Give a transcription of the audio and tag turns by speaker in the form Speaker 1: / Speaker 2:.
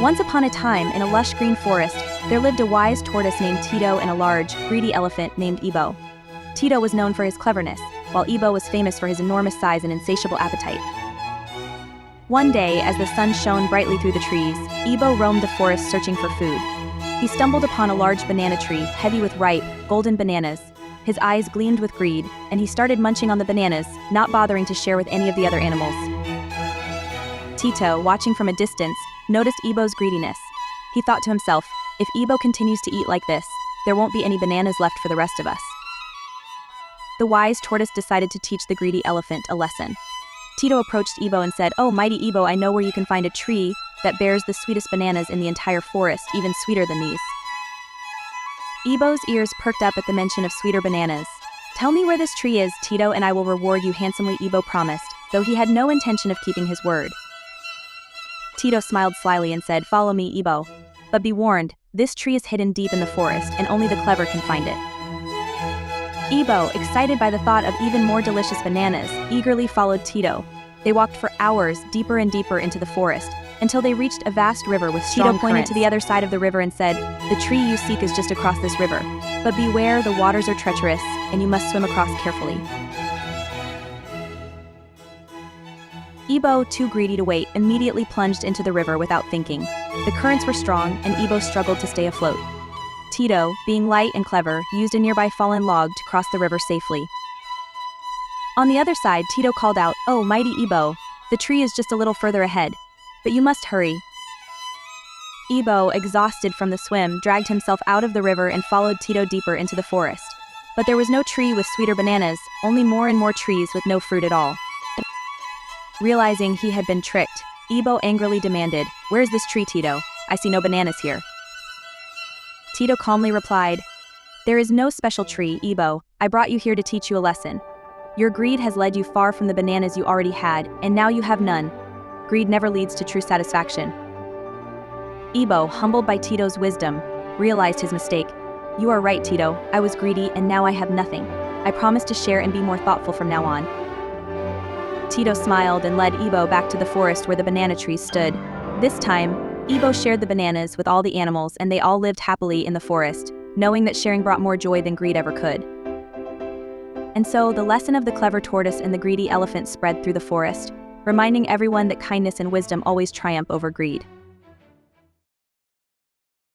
Speaker 1: Once upon a time, in a lush green forest, there lived a wise tortoise named Tito and a large, greedy elephant named Ebo. Tito was known for his cleverness, while Ebo was famous for his enormous size and insatiable appetite. One day, as the sun shone brightly through the trees, Ebo roamed the forest searching for food. He stumbled upon a large banana tree, heavy with ripe, golden bananas. His eyes gleamed with greed, and he started munching on the bananas, not bothering to share with any of the other animals. Tito, watching from a distance, noticed Ebo's greediness. He thought to himself, if Ebo continues to eat like this, there won't be any bananas left for the rest of us. The wise tortoise decided to teach the greedy elephant a lesson. Tito approached Ebo and said, "Oh, mighty Ebo, I know where you can find a tree that bears the sweetest bananas in the entire forest, even sweeter than these." Ebo's ears perked up at the mention of sweeter bananas. "Tell me where this tree is, Tito, and I will reward you handsomely," Ebo promised, though he had no intention of keeping his word. Tito smiled slyly and said, "Follow me, Ebo. But be warned, this tree is hidden deep in the forest, and only the clever can find it." Ebo, excited by the thought of even more delicious bananas, eagerly followed Tito. They walked for hours, deeper and deeper into the forest, until they reached a vast river with strong currents. Tito pointed to the other side of the river and said, "The tree you seek is just across this river. But beware, the waters are treacherous, and you must swim across carefully." Ebo, too greedy to wait, immediately plunged into the river without thinking. The currents were strong, and Ebo struggled to stay afloat. Tito, being light and clever, used a nearby fallen log to cross the river safely. On the other side, Tito called out, "Oh, mighty Ebo, the tree is just a little further ahead, but you must hurry." Ebo, exhausted from the swim, dragged himself out of the river and followed Tito deeper into the forest. But there was no tree with sweeter bananas, only more and more trees with no fruit at all. Realizing he had been tricked, Ebo angrily demanded, "Where is this tree, Tito? I see no bananas here." Tito calmly replied, "There is no special tree, Ebo. I brought you here to teach you a lesson. Your greed has led you far from the bananas you already had, and now you have none. Greed never leads to true satisfaction." Ebo, humbled by Tito's wisdom, realized his mistake. "You are right, Tito. I was greedy, and now I have nothing. I promise to share and be more thoughtful from now on." Tito smiled and led Ebo back to the forest where the banana trees stood. This time, Ebo shared the bananas with all the animals, and they all lived happily in the forest, knowing that sharing brought more joy than greed ever could. And so, the lesson of the clever tortoise and the greedy elephant spread through the forest, reminding everyone that kindness and wisdom always triumph over greed.